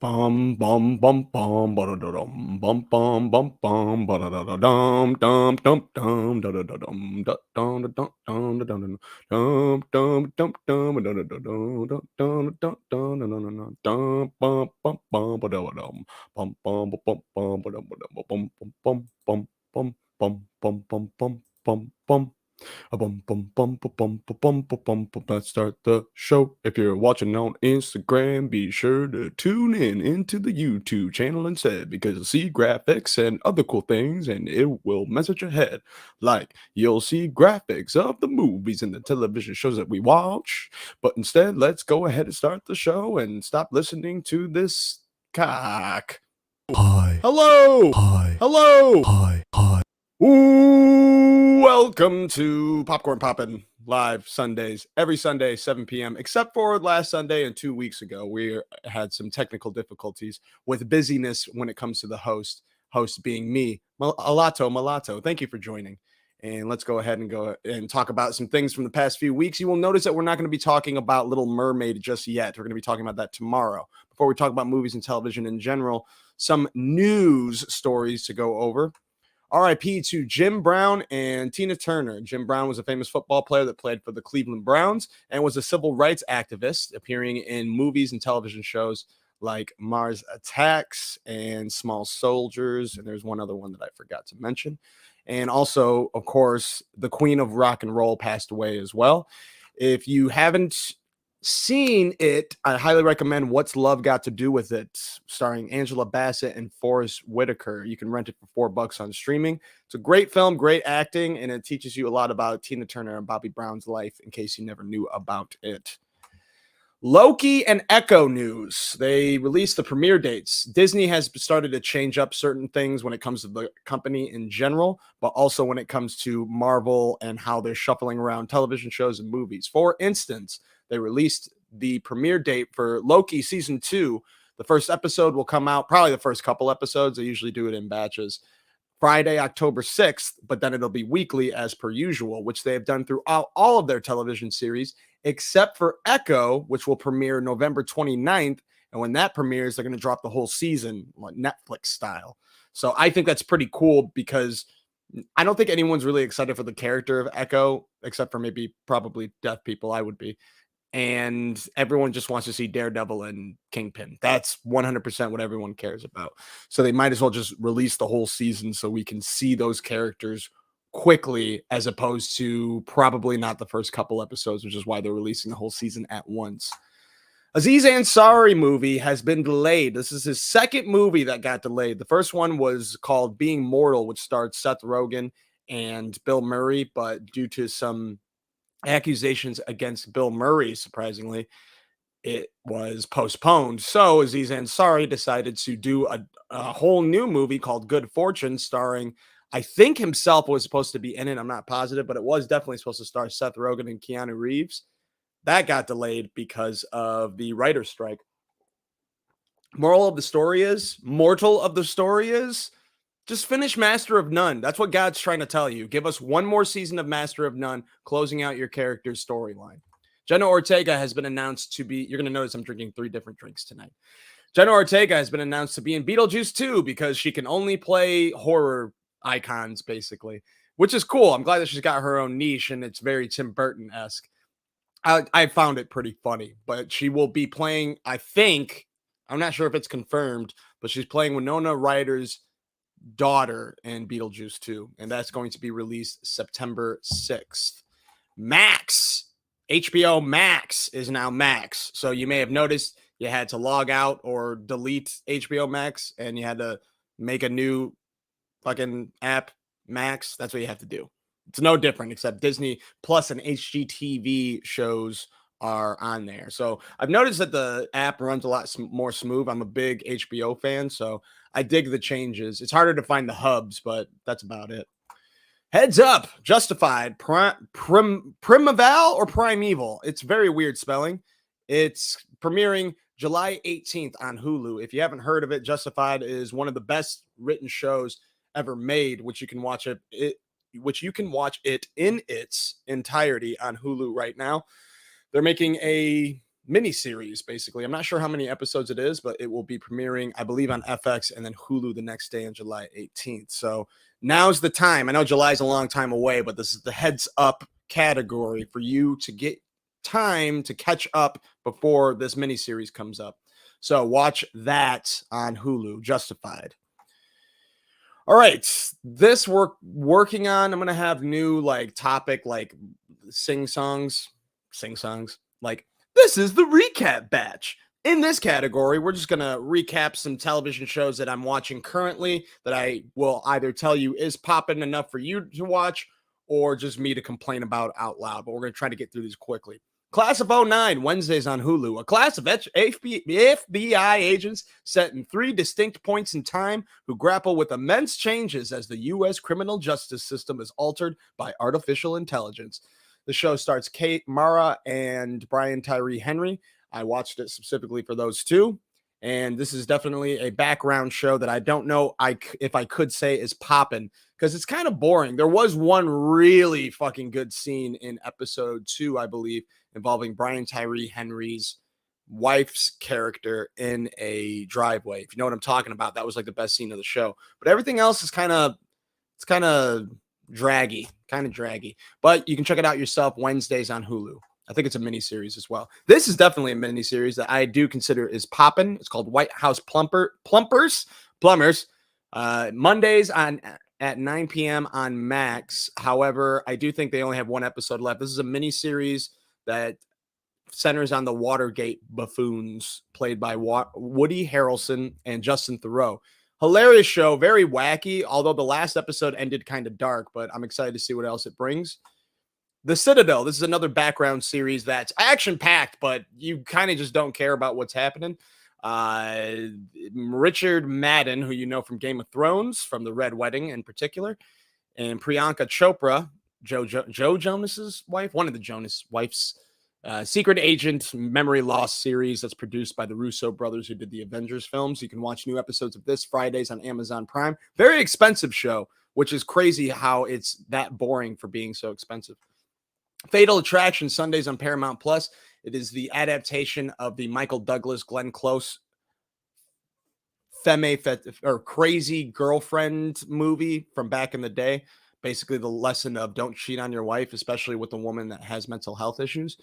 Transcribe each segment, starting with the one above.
Bum bum bum bum ba da da dum bum bum bum bum ba da da da dum dum dum dum da da da dum da dum da dum dum da dum dum dum dum da da da dum da dum dum dum da da da dum bum bum bum ba da da dum bum bum bum bum ba da ba da bum bum bum bum bum bum bum bum bum bum bum bum bum bum bum bum bum bum bum. Let's start the show. If you're watching on Instagram, be sure to tune in into the YouTube channel instead because you'll see graphics and other cool things, and it will mess with your head. Like you'll see graphics of the movies and the television shows that we watch. But instead, let's go ahead and start the show and stop listening to this cock. Hi, Hello, hi, hello. hi, hi. Ooh, welcome to Popcorn Poppin' live Sundays, every Sunday, 7 p.m., except for last Sunday and 2 weeks ago. We had some technical difficulties with busyness when it comes to the host being me, Mulatto. Thank you for joining. And let's go ahead and go and talk about some things from the past few weeks. You will notice that we're not going to be talking about Little Mermaid just yet. We're going to be talking about that tomorrow. Before we talk about movies and television in general, some news stories to go over. RIP to Jim Brown and Tina Turner. Jim Brown was a famous football player that played for the Cleveland Browns and was a civil rights activist, appearing in movies and television shows like Mars Attacks and Small Soldiers. And there's one other one that I forgot to mention. And also, of course, the Queen of Rock and Roll passed away as well. If you haven't seen it, I highly recommend What's Love Got to Do with It, starring Angela Bassett and Forrest Whitaker. You can rent it for $4 on streaming. It's a great film, great acting, and it teaches you a lot about Tina Turner and Bobby Brown's life in case you never knew about it. Loki and Echo news. They released the premiere dates. Disney has started to change up certain things when it comes to the company in general, but also when it comes to Marvel and how they're shuffling around television shows and movies. For instance, they released the premiere date for Loki season 2. The first episode will come out, probably the first couple episodes. They usually do it in batches. Friday, October 6th, but then it'll be weekly as per usual, which they have done throughout all of their television series, except for Echo, which will premiere November 29th. And when that premieres, they're going to drop the whole season, like Netflix style. So I think that's pretty cool because I don't think anyone's really excited for the character of Echo, except for maybe probably deaf people. I would be. And everyone just wants to see Daredevil and Kingpin. That's 100% what everyone cares about. So they might as well just release the whole season so we can see those characters quickly, as opposed to probably not the first couple episodes, which is why they're releasing the whole season at once. Aziz Ansari movie has been delayed. This is his second movie that got delayed. The first one was called Being Mortal, which starred Seth Rogen and Bill Murray, but due to some accusations against Bill Murray, surprisingly, it was postponed. So Aziz Ansari decided to do a whole new movie called Good Fortune, starring, I think himself was supposed to be in it. I'm not positive, but it was definitely supposed to star Seth Rogen and Keanu Reeves. That got delayed because of the writer's strike. Mortal of the story is, just finish Master of None. That's what God's trying to tell you. Give us one more season of Master of None, closing out your character's storyline. Jenna Ortega has been announced to be, you're going to notice I'm drinking 3 different drinks tonight. Jenna Ortega has been announced to be in Beetlejuice 2 because she can only play horror icons, basically, which is cool. I'm glad that she's got her own niche and it's very Tim Burton-esque. I found it pretty funny, but she will be playing, I think, I'm not sure if it's confirmed, but she's playing Winona Ryder's daughter in Beetlejuice 2, and that's going to be released September 6th. Max, HBO Max is now Max. So you may have noticed you had to log out or delete HBO Max, and you had to make a new fucking app, Max. That's what you have to do. It's no different, except Disney Plus and HGTV shows are on there. So I've noticed that the app runs a lot more smooth. I'm a big HBO fan, so I dig the changes. It's harder to find the hubs, but that's about it. Heads up, Justified, Primeval or Primeval. It's very weird spelling. It's premiering July 18th on Hulu. If you haven't heard of it, Justified is one of the best written shows ever made, which you can watch it in its entirety on Hulu right now. They're making a miniseries, basically. I'm not sure how many episodes it is, but it will be premiering, I believe, on FX and then Hulu the next day on July 18th. So now's the time. I know July's a long time away, but this is the heads up category for you to get time to catch up before this miniseries comes up. So watch that on Hulu, Justified. All right, this working on. I'm gonna have new like topic like sing songs. Like this is the recap batch. In this category, we're just gonna recap some television shows that I'm watching currently that I will either tell you is popping enough for you to watch or just me to complain about out loud. But we're gonna try to get through these quickly. Class of '09, Wednesdays on Hulu. A class of FBI agents set in 3 distinct points in time who grapple with immense changes as the U.S. criminal justice system is altered by artificial intelligence. The show stars Kate Mara and Brian Tyree Henry. I watched it specifically for those two. And this is definitely a background show that I don't know if I could say is poppin', because it's kind of boring. There was one really fucking good scene in episode 2, I believe, involving Brian Tyree Henry's wife's character in a driveway. If you know what I'm talking about, that was like the best scene of the show. But everything else is kind of draggy. But you can check it out yourself Wednesdays on Hulu. I think it's a mini series as well. This is definitely a mini series that I do consider is poppin'. It's called White House Plumbers. Mondays at 9 p.m. on Max. However, I do think they only have one episode left. This is a mini series that centers on the Watergate buffoons played by Woody Harrelson and Justin Theroux. Hilarious show, very wacky, although the last episode ended kind of dark, but I'm excited to see what else it brings. The Citadel, this is another background series that's action-packed, but you kind of just don't care about what's happening. Richard Madden, who you know from Game of Thrones, from The Red Wedding in particular, and Priyanka Chopra, Joe Jonas's wife, one of the Jonas wives, secret agent memory loss series that's produced by the Russo brothers who did the Avengers films. You can watch new episodes of this Fridays on Amazon Prime. Very expensive show, which is crazy how it's that boring for being so expensive. Fatal Attraction, Sundays on Paramount Plus. It is the adaptation of the Michael Douglas, Glenn Close crazy girlfriend movie from back in the day. Basically the lesson of don't cheat on your wife, especially with a woman that has mental health issues.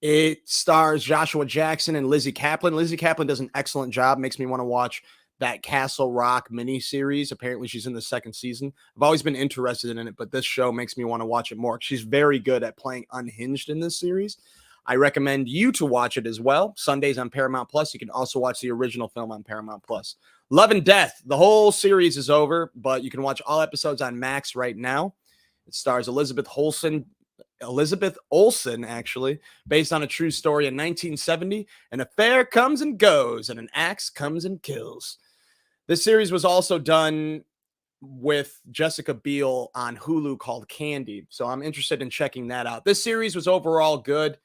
It stars Joshua Jackson and Lizzie Kaplan. Lizzie Kaplan does an excellent job. Makes me want to watch that Castle Rock miniseries. Apparently she's in the 2nd season. I've always been interested in it, but this show makes me want to watch it more. She's very good at playing unhinged in this series. I recommend you to watch it as well. Sundays on Paramount Plus. You can also watch the original film on Paramount Plus. Love and Death. The whole series is over, but you can watch all episodes on Max right now. It stars Elizabeth Olsen, actually, based on a true story in 1970. An affair comes and goes, and an axe comes and kills. This series was also done with Jessica Biel on Hulu called Candy, so I'm interested in checking that out. This series was overall good.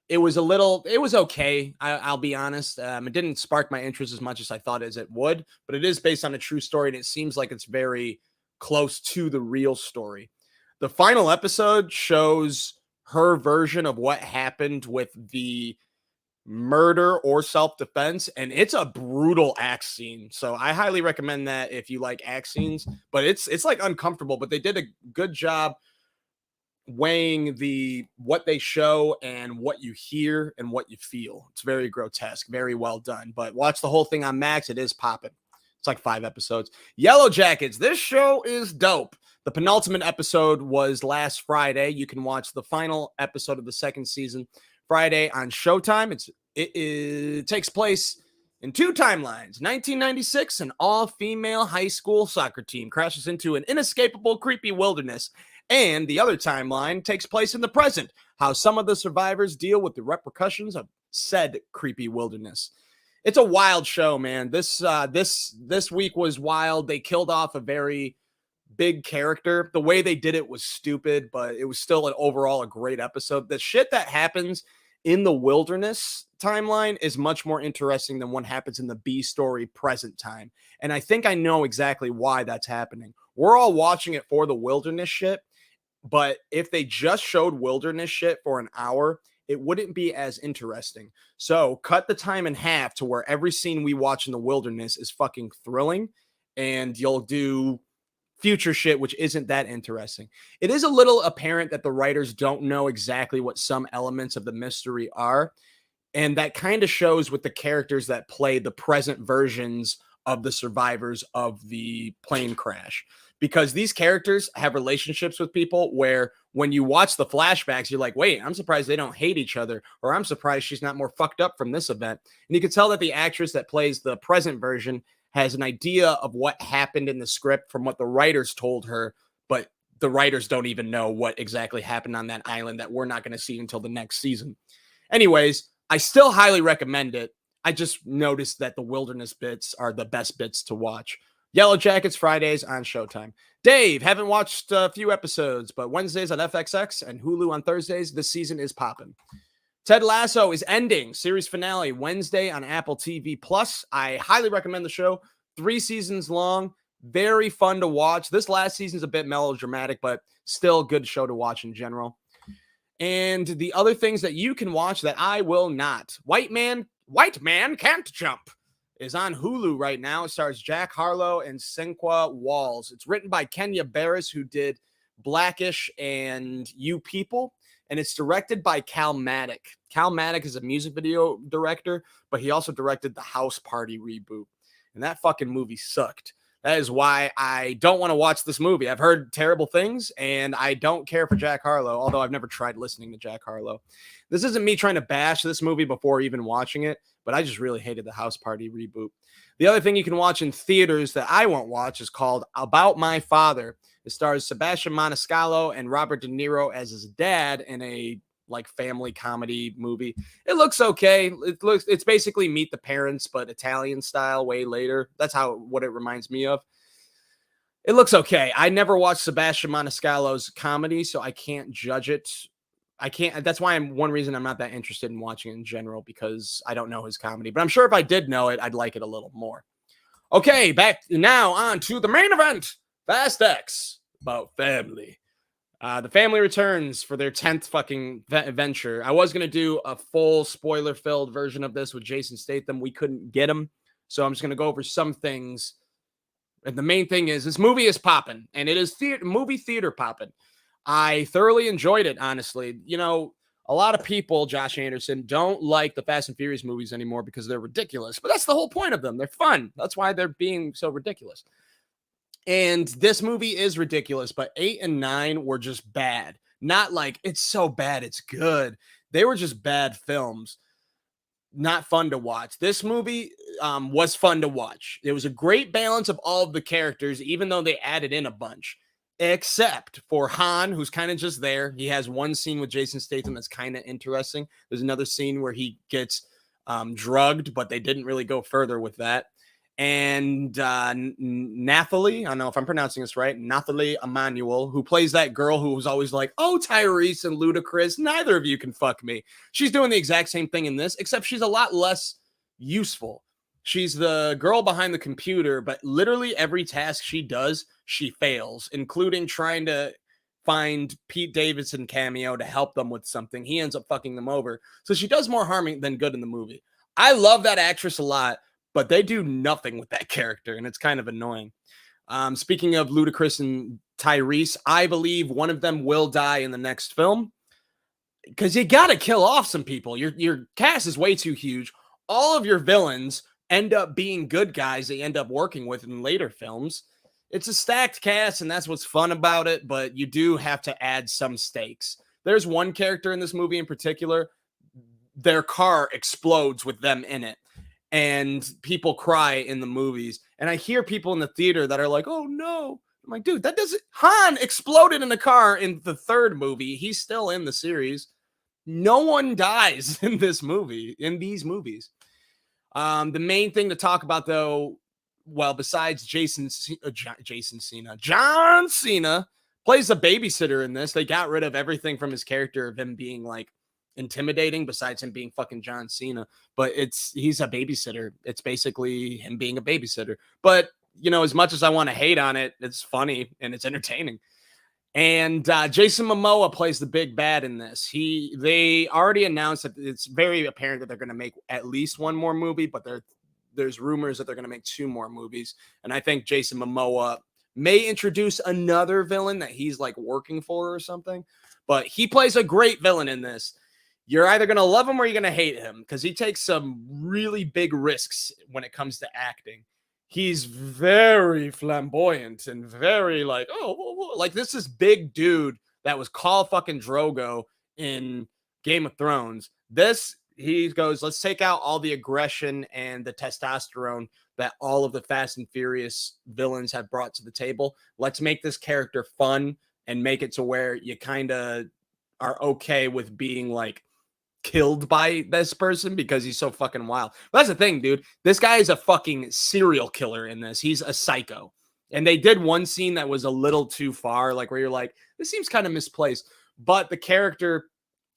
It was okay. I'll be honest. It didn't spark my interest as much as I thought as it would, but it is based on a true story, and it seems like it's very close to the real story. The final episode shows her version of what happened with the murder or self-defense, and it's a brutal axe scene. So I highly recommend that if you like axe scenes, but it's like uncomfortable, but they did a good job weighing what they show and what you hear and what you feel. It's very grotesque, very well done. But watch the whole thing on Max. It is popping. It's like 5 episodes. Yellow Jackets. This show is dope. The penultimate episode was last Friday. You can watch the final episode of the 2nd season Friday on Showtime. It takes place in 2 timelines. 1996, an all-female high school soccer team crashes into an inescapable, creepy wilderness. And the other timeline takes place in the present, how some of the survivors deal with the repercussions of said creepy wilderness. It's a wild show, man. This week was wild. They killed off a very big character. The way they did it was stupid, but it was still overall a great episode. The shit that happens in the wilderness timeline is much more interesting than what happens in the B story present time. And I think I know exactly why that's happening. We're all watching it for the wilderness shit, but if they just showed wilderness shit for an hour, it wouldn't be as interesting. So cut the time in half to where every scene we watch in the wilderness is fucking thrilling, and you'll do future shit which isn't that interesting. It is a little apparent that the writers don't know exactly what some elements of the mystery are, and that kind of shows with the characters that play the present versions of the survivors of the plane crash. Because these characters have relationships with people where when you watch the flashbacks, you're like, wait, I'm surprised they don't hate each other, or I'm surprised she's not more fucked up from this event. And you can tell that the actress that plays the present version has an idea of what happened in the script from what the writers told her, but the writers don't even know what exactly happened on that island that we're not going to see until the next season. Anyways, I still highly recommend it. I just noticed that the wilderness bits are the best bits to watch. Yellow Jackets Fridays on Showtime. Dave, haven't watched a few episodes, but Wednesdays on FXX and Hulu on Thursdays. This season is popping. Ted Lasso is ending. Series finale Wednesday on Apple TV Plus. I highly recommend the show. 3 seasons long. Very fun to watch. This last season's a bit melodramatic, but still a good show to watch in general. And the other things that you can watch that I will not. White Man Can't Jump is on Hulu right now. It stars Jack Harlow and Cinqua Walls. It's written by Kenya Barris, who did Blackish and You People, and it's directed by Cal Maddock. Cal Maddock is a music video director, but he also directed the House Party reboot, and that fucking movie sucked. That is why I don't want to watch this movie. I've heard terrible things, and I don't care for Jack Harlow, although I've never tried listening to Jack Harlow. This isn't me trying to bash this movie before even watching it, but I just really hated the House Party reboot. The other thing you can watch in theaters that I won't watch is called About My Father. It stars Sebastian Maniscalco and Robert De Niro as his dad in a family comedy movie. It looks okay. It's basically Meet the Parents, but Italian style way later. That's what it reminds me of. It looks okay. I never watched Sebastian Maniscalco's comedy, so I can't judge it. That's why one reason I'm not that interested in watching it in general, because I don't know his comedy. But I'm sure if I did know it, I'd like it a little more. Okay, back now on to the main event. Fast X, about family. The family returns for their 10th fucking venture. I was going to do a full spoiler-filled version of this with Jason Statham. We couldn't get him, so I'm just going to go over some things. And the main thing is, this movie is popping, and it is movie theater popping. I thoroughly enjoyed it, honestly. You know, a lot of people, Josh Anderson, don't like the Fast and Furious movies anymore because they're ridiculous. But that's the whole point of them. They're fun. That's why they're being so ridiculous. And this movie is ridiculous, but 8 and 9 were just bad. Not like it's so bad, it's good. They were just bad films. Not fun to watch. This movie was fun to watch. It was a great balance of all of the characters, even though they added in a bunch. Except for Han, who's kind of just there. He has one scene with Jason Statham that's kind of interesting. There's another scene where he gets drugged, but they didn't really go further with that. And Nathalie, I don't know if I'm pronouncing this right, Nathalie Emmanuel, who plays that girl who was always like, oh, Tyrese and Ludacris, neither of you can fuck me. She's doing the exact same thing in this, except she's a lot less useful. She's the girl behind the computer, but literally every task she does, she fails, including trying to find Pete Davidson cameo to help them with something. He ends up fucking them over. So she does more harm than good in the movie. I love that actress a lot, but they do nothing with that character, and it's kind of annoying. Speaking of Ludacris and Tyrese, I believe one of them will die in the next film, because you got to kill off some people. Your cast is way too huge. All of your villains end up being good guys they end up working with in later films. It's a stacked cast, and that's what's fun about it, but you do have to add some stakes. There's one character in this movie in particular, their car explodes with them in it, and people cry in the movies. And I hear people in the theater that are like, oh no. I'm like, dude, that doesn't... Han exploded in the car in the 3rd movie. He's still in the series. No one dies in this movie, in these movies. The main thing to talk about, though, well, besides John Cena plays a babysitter in this. They got rid of everything from his character of him being like intimidating, besides him being fucking John Cena. But he's a babysitter. It's basically him being a babysitter. But, you know, as much as I want to hate on it, it's funny and it's entertaining. And Jason Momoa plays the big bad in this. They already announced that it's very apparent that they're going to make at least one more movie, but there's rumors that they're going to make two more movies. And I think Jason Momoa may introduce another villain that he's like working for or something. But he plays a great villain in this. You're either going to love him or you're going to hate him because he takes some really big risks when it comes to acting. He's very flamboyant and very like, oh, like this is big dude that was Khal fucking Drogo in Game of Thrones. This, he goes, let's take out all the aggression and the testosterone that all of the Fast and Furious villains have brought to the table. Let's make this character fun and make it to where you kind of are okay with being like killed by this person because he's so fucking wild. But that's the thing, dude. This guy is a fucking serial killer in this. He's a psycho. And they did one scene that was a little too far, like where you're like, this seems kind of misplaced. But the character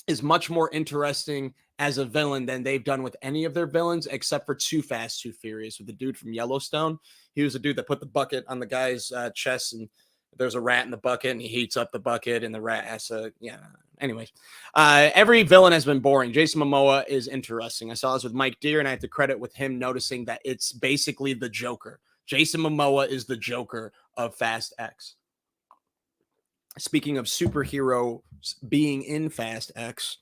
is much more interesting as a villain than they've done with any of their villains, except for Too Fast, Too Furious with the dude from Yellowstone. He was a dude that put the bucket on the guy's chest, and there's a rat in the bucket, and he heats up the bucket, and the rat has to, yeah. Anyways, every villain has been boring. Jason Momoa is interesting. I saw this with Mike Deere, and I have to credit with him noticing that it's basically the Joker. Jason Momoa is the Joker of Fast X. Speaking of superheroes being in Fast X,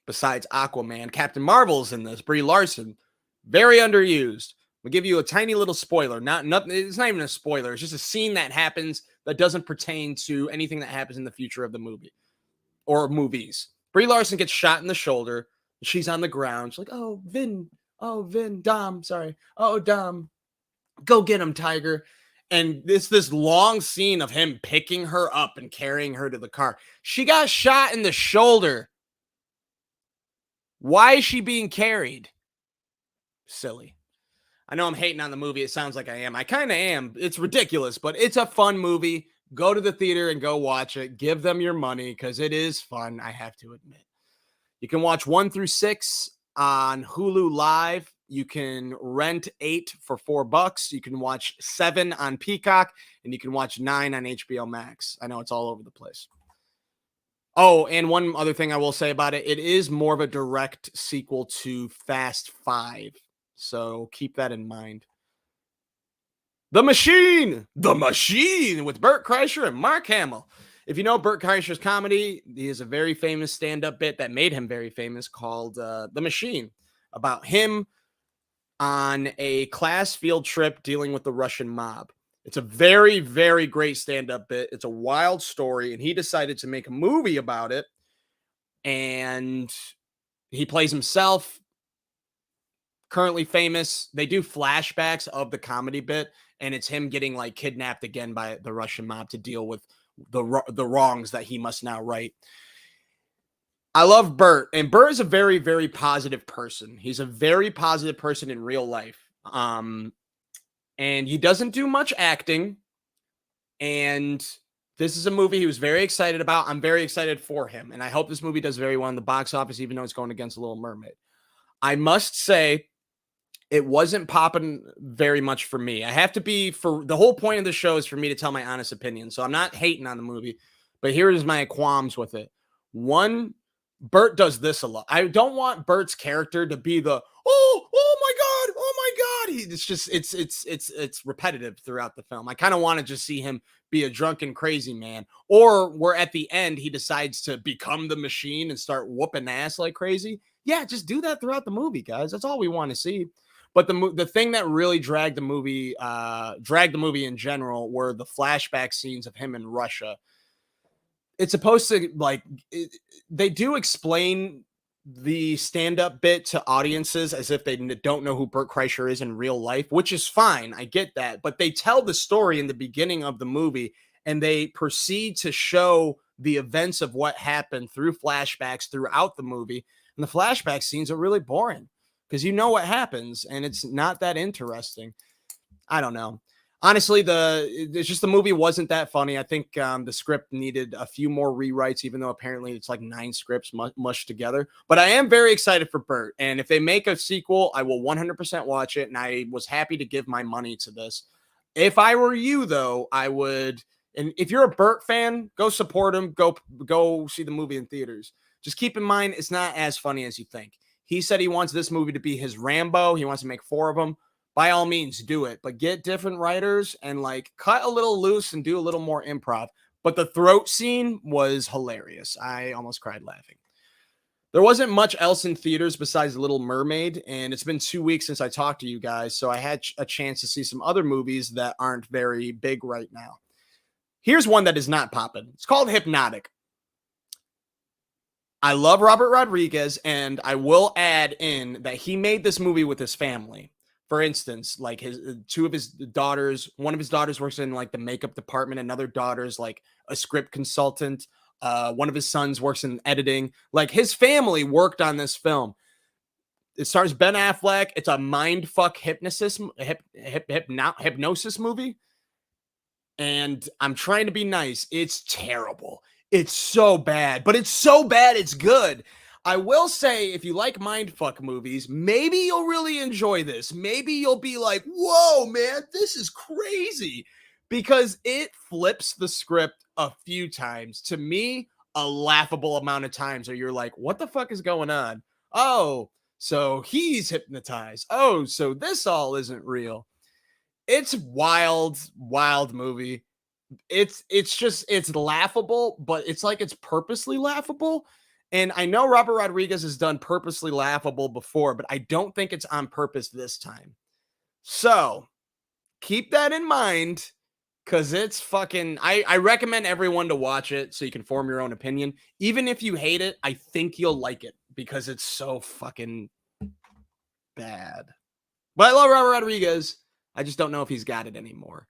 besides Aquaman, Captain Marvel's in this. Brie Larson, very underused. We'll give you a tiny little spoiler. Nothing. It's not even a spoiler. It's just a scene that happens that doesn't pertain to anything that happens in the future of the movie or movies. Brie Larson gets shot in the shoulder. She's on the ground. She's like, oh, Vin, Dom, sorry. Oh, Dom, go get him, Tiger. And this long scene of him picking her up and carrying her to the car. She got shot in the shoulder. Why is she being carried? Silly. I know I'm hating on the movie. It sounds like I am. I kind of am. It's ridiculous, but it's a fun movie. Go to the theater and go watch it. Give them your money because it is fun, I have to admit. You can watch 1 through 6 on Hulu Live. You can rent 8 for $4. You can watch 7 on Peacock, and you can watch 9 on HBO Max. I know it's all over the place. Oh, and one other thing I will say about it, it is more of a direct sequel to Fast 5. So keep that in mind. The Machine with Bert Kreischer and Mark Hamill. If you know Bert Kreischer's comedy, he has a very famous stand-up bit that made him very famous called The Machine, about him on a class field trip dealing with the Russian mob. It's a very, very great stand-up bit. It's a wild story, and he decided to make a movie about it, and he plays himself, currently famous. They do flashbacks of the comedy bit, and it's him getting like kidnapped again by the Russian mob to deal with the wrongs that he must now right. I love Bert, and Bert is a very, very positive person. He's a very positive person in real life. And he doesn't do much acting. And this is a movie he was very excited about. I'm very excited for him. And I hope this movie does very well in the box office, even though it's going against Little Mermaid. I must say, it wasn't popping very much for me. I have to be, for the whole point of the show is for me to tell my honest opinion. So I'm not hating on the movie, but here is my qualms with it. One, Bert does this a lot. I don't want Bert's character to be the, oh my God. It's just, it's repetitive throughout the film. I kind of want to just see him be a drunken crazy man, or where at the end he decides to become the Machine and start whooping ass like crazy. Yeah, just do that throughout the movie, guys. That's all we want to see. But the thing that really dragged the movie in general were the flashback scenes of him in Russia. It's supposed to they do explain the stand-up bit to audiences as if they don't know who Bert Kreischer is in real life, which is fine. I get that. But they tell the story in the beginning of the movie, and they proceed to show the events of what happened through flashbacks throughout the movie. And the flashback scenes are really boring because you know what happens, and it's not that interesting. I don't know. Honestly, it's just the movie wasn't that funny. I think the script needed a few more rewrites, even though apparently it's like 9 scripts mushed together. But I am very excited for Bert. And if they make a sequel, I will 100% watch it. And I was happy to give my money to this. If I were you, though, I would, And if you're a Burt fan, go support him. Go see the movie in theaters. Just keep in mind, it's not as funny as you think. He said he wants this movie to be his Rambo. He wants to make 4 of them. By all means, do it. But get different writers and like cut a little loose and do a little more improv. But the throat scene was hilarious. I almost cried laughing. There wasn't much else in theaters besides Little Mermaid, and it's been 2 weeks since I talked to you guys, so I had a chance to see some other movies that aren't very big right now. Here's one that is not popping. It's called Hypnotic. I love Robert Rodriguez, and I will add in that he made this movie with his family. For instance, like his 2 of his daughters, one of his daughters works in like the makeup department, another daughter's like a script consultant. One of his sons works in editing. Like his family worked on this film. It stars Ben Affleck. It's a mindfuck hypnosis movie. And I'm trying to be nice. It's terrible. It's so bad, but it's so bad it's good. I will say, if you like mindfuck movies, maybe you'll really enjoy this. Maybe you'll be like, whoa, man, this is crazy. Because it flips the script a few times. To me, a laughable amount of times where you're like, what the fuck is going on? Oh, so he's hypnotized. Oh, so this all isn't real. It's wild, wild movie. It's laughable, but it's like it's purposely laughable. And I know Robert Rodriguez has done purposely laughable before, but I don't think it's on purpose this time. So keep that in mind, because it's fucking, I recommend everyone to watch it so you can form your own opinion. Even if you hate it, I think you'll like it because it's so fucking bad. But I love Robert Rodriguez. I just don't know if he's got it anymore.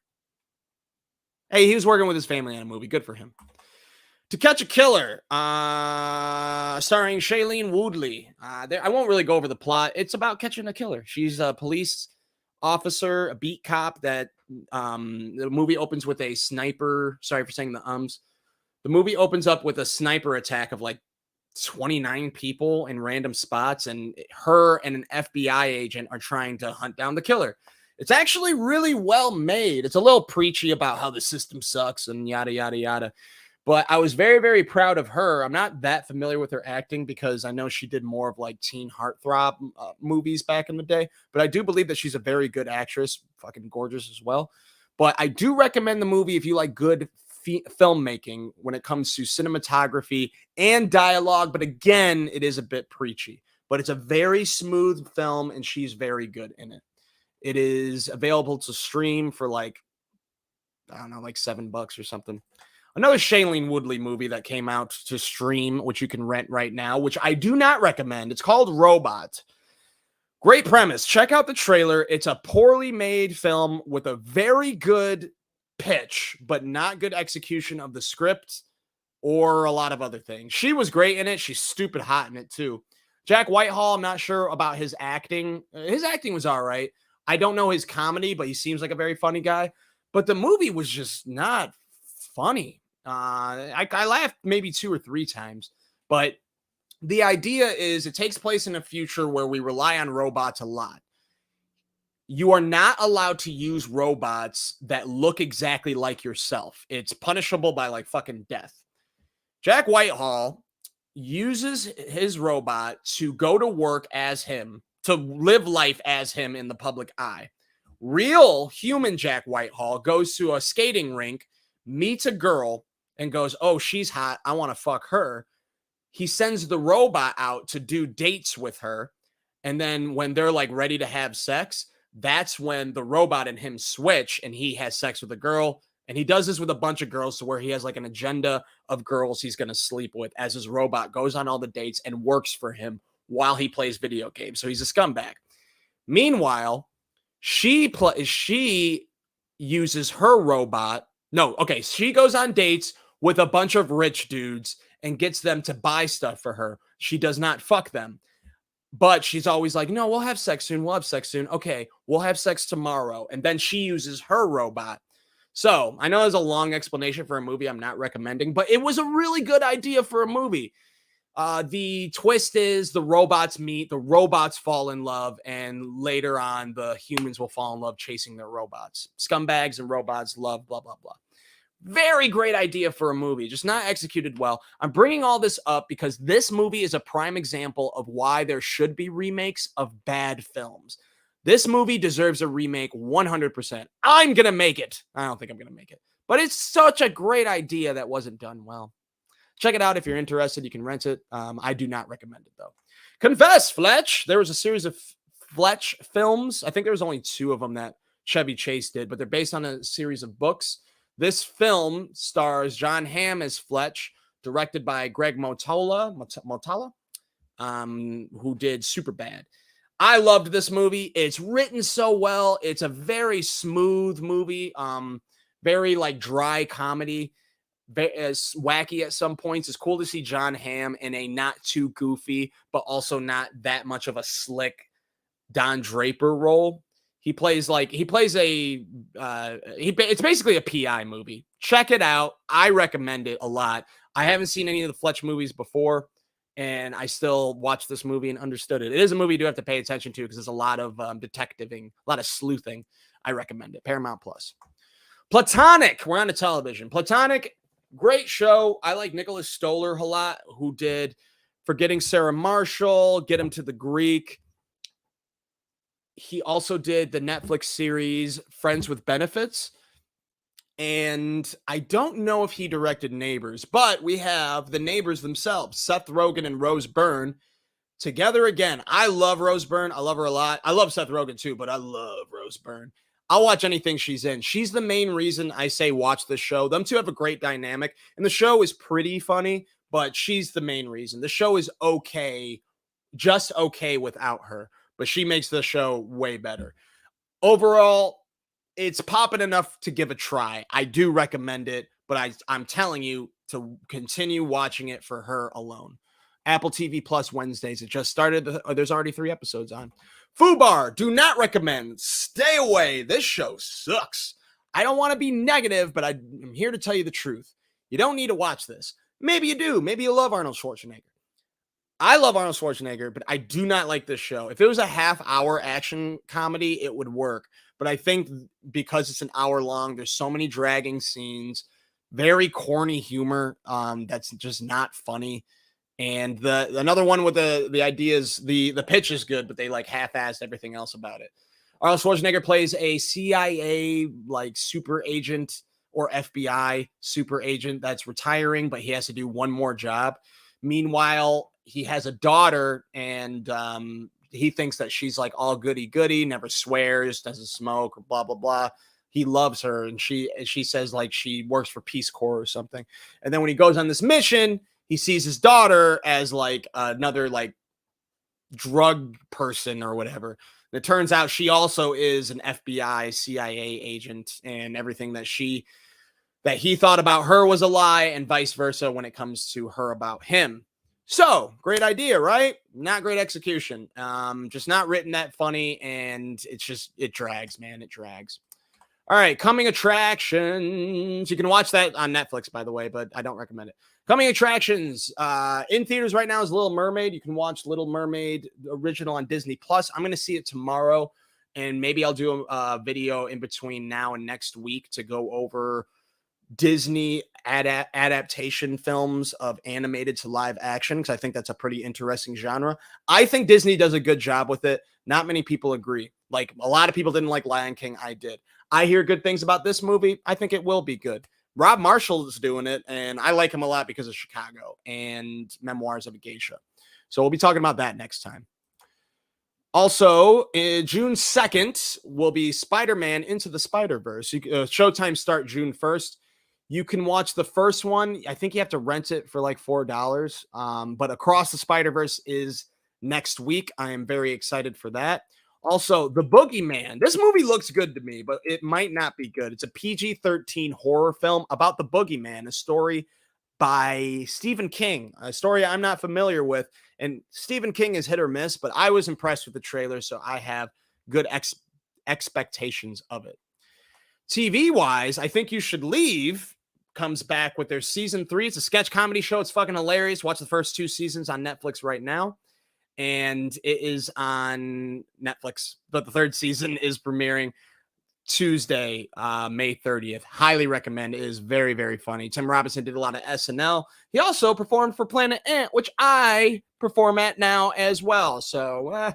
Hey, he was working with his family on a movie. Good for him. To Catch a Killer, starring Shailene Woodley. I won't really go over the plot. It's about catching a killer. She's a police officer, a beat cop that the movie opens with a sniper. Sorry for saying the ums. The movie opens up with a sniper attack of like 29 people in random spots, and her and an FBI agent are trying to hunt down the killer. It's actually really well made. It's a little preachy about how the system sucks and yada, yada, yada. But I was very, very proud of her. I'm not that familiar with her acting because I know she did more of like teen heartthrob movies back in the day. But I do believe that she's a very good actress, fucking gorgeous as well. But I do recommend the movie if you like good filmmaking when it comes to cinematography and dialogue. But again, it is a bit preachy. But it's a very smooth film and she's very good in it. It is available to stream for like, I don't know, like $7 or something. Another Shailene Woodley movie that came out to stream, which you can rent right now, which I do not recommend. It's called Robot. Great premise. Check out the trailer. It's a poorly made film with a very good pitch, but not good execution of the script or a lot of other things. She was great in it. She's stupid hot in it too. Jack Whitehall, I'm not sure about his acting. His acting was all right. I don't know his comedy, but he seems like a very funny guy. But the movie was just not funny. I laughed maybe 2 or 3 times, but the idea is it takes place in a future where we rely on robots a lot. You are not allowed to use robots that look exactly like yourself. It's punishable by like fucking death. Jack Whitehall uses his robot to go to work as him, to live life as him in the public eye. Real human Jack Whitehall goes to a skating rink, meets a girl, and goes, oh, she's hot. I want to fuck her. He sends the robot out to do dates with her. And then when they're like ready to have sex, that's when the robot and him switch and he has sex with a girl. And he does this with a bunch of girls to where he has like an agenda of girls he's going to sleep with as his robot goes on all the dates and works for him while he plays video games. So he's a scumbag. Meanwhile, she uses her robot. No, okay. She goes on dates with a bunch of rich dudes and gets them to buy stuff for her. She does not fuck them. But she's always like, no, we'll have sex soon. We'll have sex soon. Okay, we'll have sex tomorrow. And then she uses her robot. So I know there's a long explanation for a movie I'm not recommending, but it was a really good idea for a movie. The twist is the robots meet, the robots fall in love, and later on, the humans will fall in love chasing their robots. Scumbags and robots love, blah, blah, blah. Very great idea for a movie, just not executed well. I'm bringing all this up because this movie is a prime example of why there should be remakes of bad films. This movie deserves a remake 100%. I'm going to make it. I don't think I'm going to make it, but it's such a great idea that wasn't done well. Check it out if you're interested. You can rent it. I do not recommend it, though. Confess, Fletch. There was a series of Fletch films. I think there was only 2 of them that Chevy Chase did, but they're based on a series of books. This film stars John Hamm as Fletch, directed by Greg Mottola, who did Superbad. I loved this movie. It's written so well. It's a very smooth movie, very like dry comedy, as wacky at some points. It's cool to see John Hamm in a not too goofy, but also not that much of a slick Don Draper role. It's basically a PI movie. Check it out. I recommend it a lot. I haven't seen any of the Fletch movies before, and I still watched this movie and understood it. It is a movie you do have to pay attention to because there's a lot of detectiving, a lot of sleuthing. I recommend it. Paramount Plus. Platonic. We're on the television. Platonic, great show. I like Nicholas Stoller a lot, who did Forgetting Sarah Marshall, Get Him to the Greek. He also did the Netflix series Friends with Benefits. And I don't know if he directed Neighbors, but we have the Neighbors themselves, Seth Rogen and Rose Byrne, together again. I love Rose Byrne. I love her a lot. I love Seth Rogen too, but I love Rose Byrne. I'll watch anything she's in. She's the main reason I say watch the show. Them two have a great dynamic, and the show is pretty funny, but she's the main reason. The show is okay, just okay without her, but she makes the show way better. Overall, it's popping enough to give a try. I do recommend it, but I'm telling you to continue watching it for her alone. Apple TV Plus Wednesdays. It just started. There's already 3 episodes on. Fubar, do not recommend. Stay away. This show sucks. I don't want to be negative, but I'm here to tell you the truth. You don't need to watch this. Maybe you do. Maybe you love Arnold Schwarzenegger. I love Arnold Schwarzenegger, but I do not like this show. If it was a half-hour action comedy, it would work. But I think because it's an hour long, there's so many dragging scenes, very corny humor that's just not funny. And another one with the ideas, the pitch is good, but they like half-assed everything else about it. Arnold Schwarzenegger plays a CIA like super agent or FBI super agent that's retiring, but he has to do one more job. Meanwhile, he has a daughter, and he thinks that she's like all goody-goody, never swears, doesn't smoke, blah, blah, blah. He loves her, and she says like she works for Peace Corps or something. And then when he goes on this mission, he sees his daughter as like another like drug person or whatever. And it turns out she also is an FBI, CIA agent, and everything that he thought about her was a lie, and vice versa when it comes to her about him. So, great idea, right? Not great execution. Just not written that funny, and it drags, man. It drags. All right, coming attractions. You can watch that on Netflix, by the way, but I don't recommend it. Coming attractions. In theaters right now is Little Mermaid. You can watch Little Mermaid original on Disney Plus. I'm going to see it tomorrow, and maybe I'll do a video in between now and next week to go over Disney adaptation films of animated to live action, because I think that's a pretty interesting genre. I think Disney does a good job with it. Not many people agree. Like, a lot of people didn't like Lion King. I did. I hear good things about this movie. I think it will be good. Rob Marshall is doing it, and I like him a lot because of Chicago and Memoirs of a Geisha. So we'll be talking about that next time. Also, June 2nd will be Spider-Man Into the Spider-Verse. Showtime start June 1st. You can watch the first one. I think you have to rent it for like $4. But Across the Spider-Verse is next week. I am very excited for that. Also, The Boogeyman. This movie looks good to me, but it might not be good. It's a PG-13 horror film about the Boogeyman, a story by Stephen King, a story I'm not familiar with. And Stephen King is hit or miss, but I was impressed with the trailer, so I have good expectations of it. TV-wise, I Think You Should Leave comes back with their season 3. It's a sketch comedy show. It's fucking hilarious. Watch the first 2 seasons on Netflix right now. And it is on Netflix, but the 3rd season is premiering. Tuesday, May 30th. Highly recommend. It is very, very funny. Tim Robinson did a lot of SNL. He also performed for Planet Ant, which I perform at now as well. So,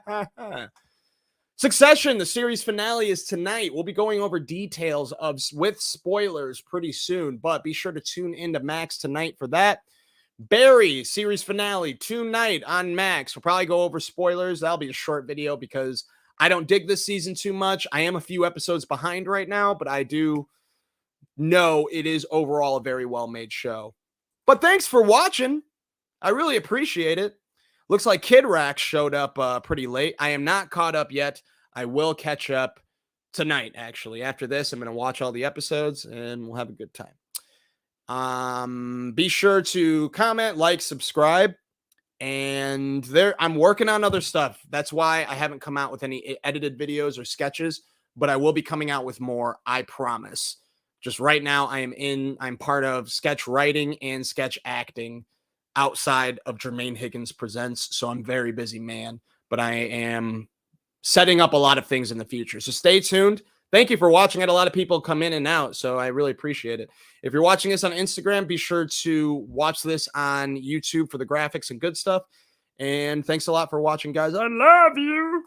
Succession, the series finale is tonight. We'll be going over details with spoilers pretty soon, but be sure to tune into Max tonight for that. Barry, series finale tonight on Max. We'll probably go over spoilers. That'll be a short video because I don't dig this season too much. I am a few episodes behind right now, but I do know it is overall a very well-made show. But thanks for watching. I really appreciate it. Looks like Kid Rax showed up pretty late. I am not caught up yet. I will catch up tonight, actually. After this, I'm going to watch all the episodes, and we'll have a good time. Be sure to comment, like, subscribe. And I'm working on other stuff. That's why I haven't come out with any edited videos or sketches, but I will be coming out with more, I promise. Just right now, I'm part of sketch writing and sketch acting outside of Jermaine Higgins Presents. So I'm very busy, man, but I am setting up a lot of things in the future. So stay tuned. Thank you for watching. I had a lot of people come in and out, so I really appreciate it. If you're watching this on Instagram, be sure to watch this on YouTube for the graphics and good stuff. And thanks a lot for watching, guys. I love you.